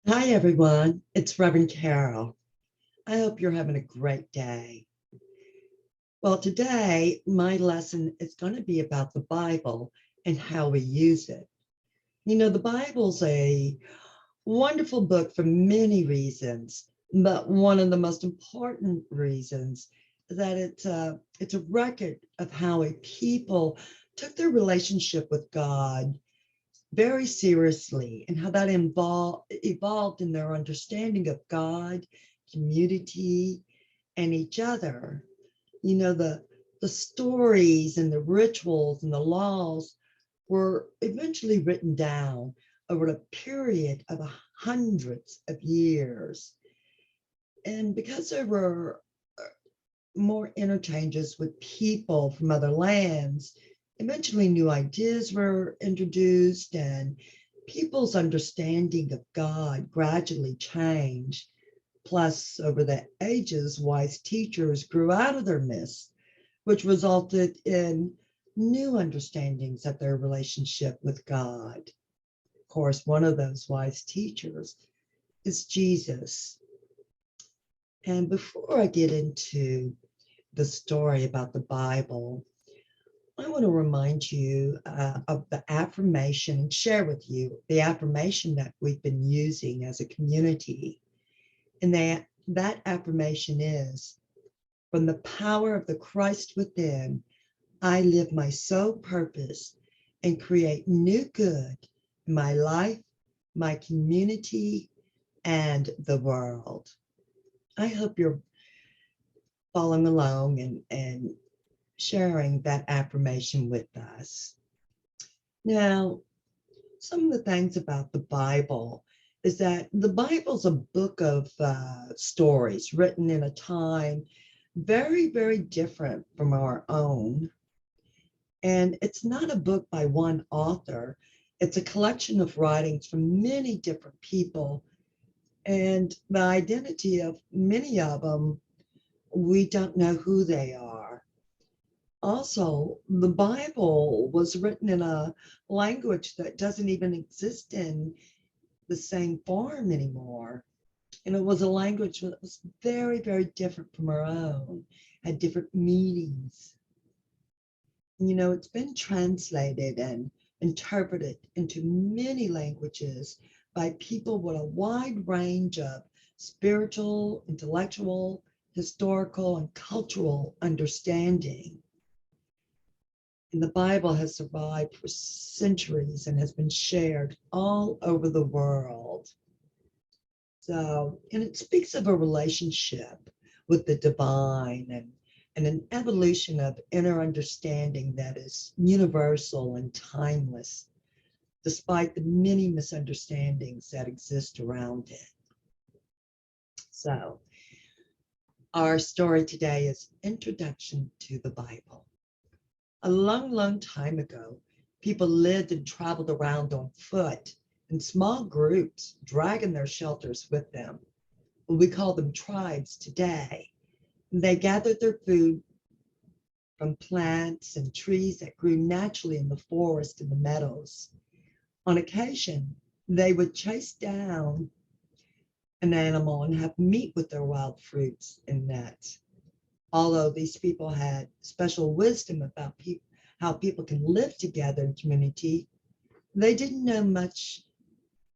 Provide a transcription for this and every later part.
Hi, everyone. It's Reverend Carol. I hope you're having a great day. Well, today, my lesson is going to be about the Bible and how we use it. The Bible's a wonderful book for many reasons, but one of the most important reasons is that it's a record of how a people took their relationship with God very seriously and how that evolved in their understanding of God, community, and each other. The stories and the rituals and the laws were eventually written down over a period of hundreds of years. And because there were more interchanges with people from other lands, eventually new ideas were introduced and people's understanding of God gradually changed. Plus, over the ages, wise teachers grew out of their midst, which resulted in new understandings of their relationship with God. Of course, one of those wise teachers is Jesus. And before I get into the story about the Bible, I want to remind you of the affirmation and share with you the affirmation that we've been using as a community. And that affirmation is, from the power of the Christ within, I live my sole purpose and create new good in my life, my community, and the world. I hope you're following along and sharing that affirmation with us. Now, some of the things about the Bible is that the Bible's a book of stories written in a time very, very different from our own. And it's not a book by one author, it's a collection of writings from many different people. And the identity of many of them, we don't know who they are. Also, the Bible was written in a language that doesn't even exist in the same form anymore. And it was a language that was very, very different from our own, had different meanings. It's been translated and interpreted into many languages by people with a wide range of spiritual, intellectual, historical, and cultural understanding. And the Bible has survived for centuries and has been shared all over the world. And it speaks of a relationship with the divine and an evolution of inner understanding that is universal and timeless, despite the many misunderstandings that exist around it. So, our story today is Introduction to the Bible. A long, long time ago, people lived and traveled around on foot in small groups, dragging their shelters with them. We call them tribes today. They gathered their food from plants and trees that grew naturally in the forest and the meadows. On occasion, they would chase down an animal and have meat with their wild fruits and nuts. Although these people had special wisdom about how people can live together in community, they didn't know much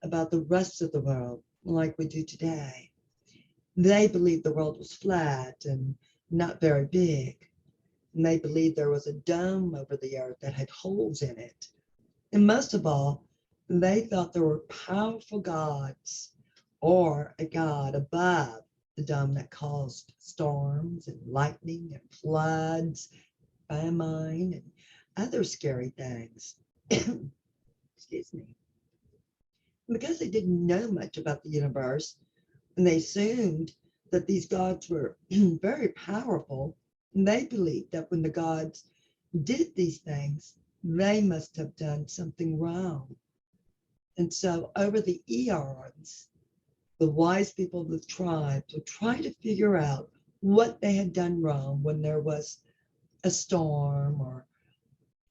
about the rest of the world like we do today. They believed the world was flat and not very big. And they believed there was a dome over the earth that had holes in it. And most of all, they thought there were powerful gods or a god above the dome that caused storms and lightning and floods, famine, and other scary things. Excuse me. Because they didn't know much about the universe, and they assumed that these gods were very powerful, and they believed that when the gods did these things, they must have done something wrong. And so over the eons, the wise people of the tribes would try to figure out what they had done wrong when there was a storm or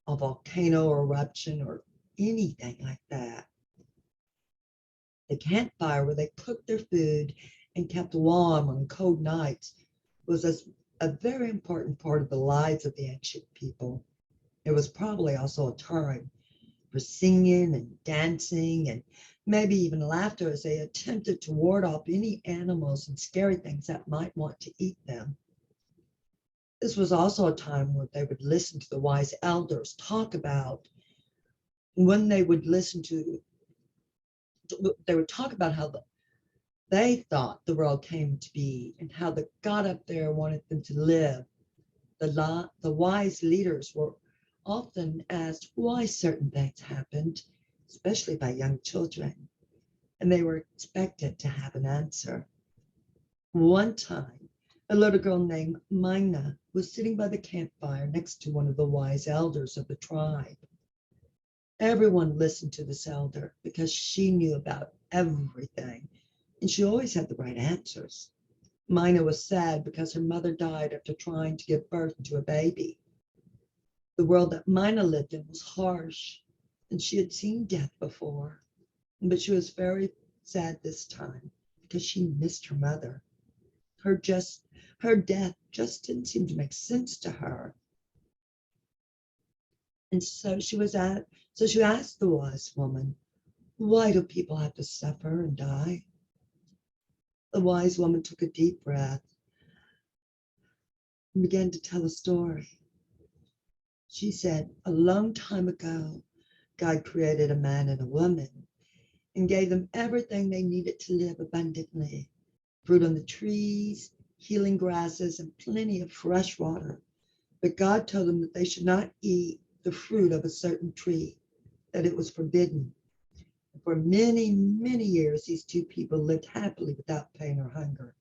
a volcano eruption or anything like that. The campfire where they cooked their food and kept warm on cold nights was a very important part of the lives of the ancient people. It was probably also a time for singing and dancing and maybe even laughter as they attempted to ward off any animals and scary things that might want to eat them. This was also a time where they would listen to the wise elders talk about when they would talk about how they thought the world came to be and how the God up there wanted them to live. The wise leaders were often asked why certain things happened, especially by young children, and they were expected to have an answer. One time, a little girl named Mina was sitting by the campfire next to one of the wise elders of the tribe. Everyone listened to this elder because she knew about everything and she always had the right answers. Mina was sad because her mother died after trying to give birth to a baby. The world that Mina lived in was harsh and she had seen death before, but she was very sad this time because she missed her mother. Her just her death just didn't seem to make sense to her. And so she asked the wise woman, why do people have to suffer and die? The wise woman took a deep breath and began to tell a story. She said, a long time ago, God created a man and a woman and gave them everything they needed to live abundantly: fruit on the trees, healing grasses, and plenty of fresh water. But God told them that they should not eat the fruit of a certain tree, that it was forbidden. For many, many years, these two people lived happily without pain or hunger.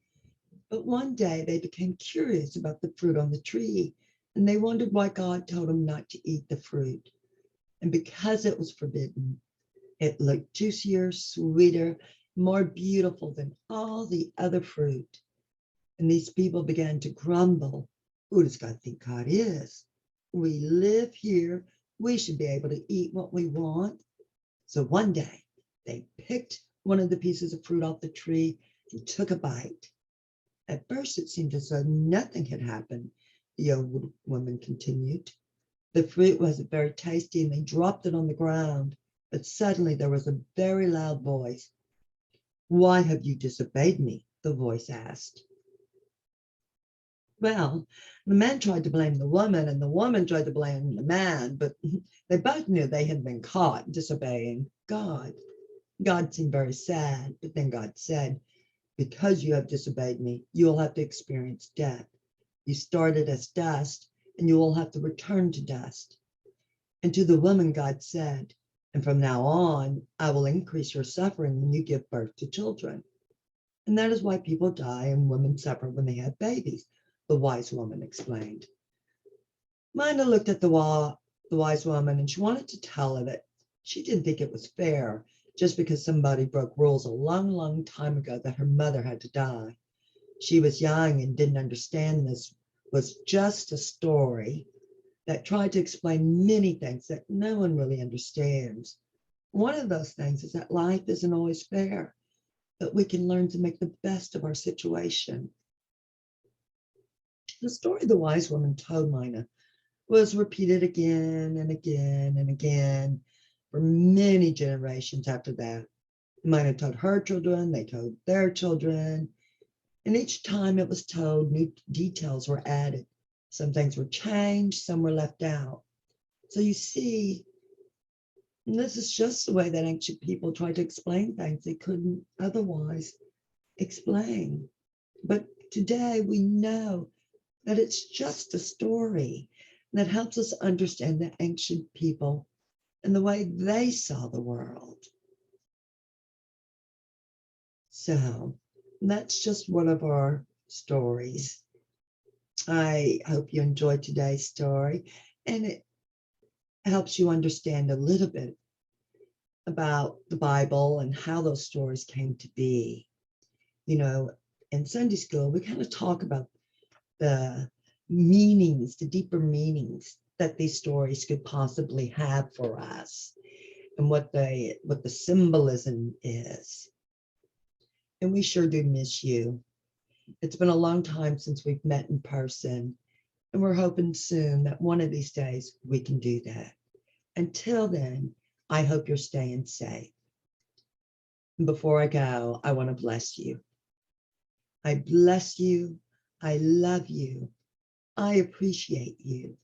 But one day they became curious about the fruit on the tree, and they wondered why God told them not to eat the fruit. And because it was forbidden, it looked juicier, sweeter, more beautiful than all the other fruit. And these people began to grumble. Who does God think God is? We live here. We should be able to eat what we want. So one day they picked one of the pieces of fruit off the tree and took a bite. At first it seemed as though nothing had happened, the old woman continued. The fruit wasn't very tasty and they dropped it on the ground. But suddenly there was a very loud voice. Why have you disobeyed me? The voice asked. Well, the man tried to blame the woman and the woman tried to blame the man, but they both knew they had been caught disobeying God. God seemed very sad, but then God said, because you have disobeyed me, you will have to experience death. You started as dust and you will have to return to dust. And to the woman, God said, and from now on, I will increase your suffering when you give birth to children. And that is why people die and women suffer when they have babies, the wise woman explained. Mina looked at the wise woman and she wanted to tell her that she didn't think it was fair just because somebody broke rules a long, long time ago that her mother had to die. She was young and didn't understand this was just a story that tried to explain many things that no one really understands. One of those things is that life isn't always fair, but we can learn to make the best of our situation. The story the wise woman told Mina was repeated again and again and again for many generations after that. Mina told her children, they told their children, and each time it was told, new details were added. Some things were changed, some were left out. So you see, this is just the way that ancient people tried to explain things they couldn't otherwise explain. But today we know that it's just a story that helps us understand the ancient people and the way they saw the world. So that's just one of our stories. I hope you enjoyed today's story and it helps you understand a little bit about the Bible and how those stories came to be. You know, in Sunday school, we kind of talk about the meanings, the deeper meanings that these stories could possibly have for us and what the symbolism is. And we sure do miss you. It's been a long time since we've met in person, and we're hoping soon that one of these days we can do that. Until then, I hope you're staying safe. And before I go, I want to bless you. I bless you. I love you. I appreciate you.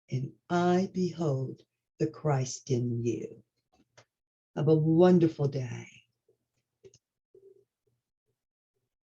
And I behold the Christ in you. Have a wonderful day.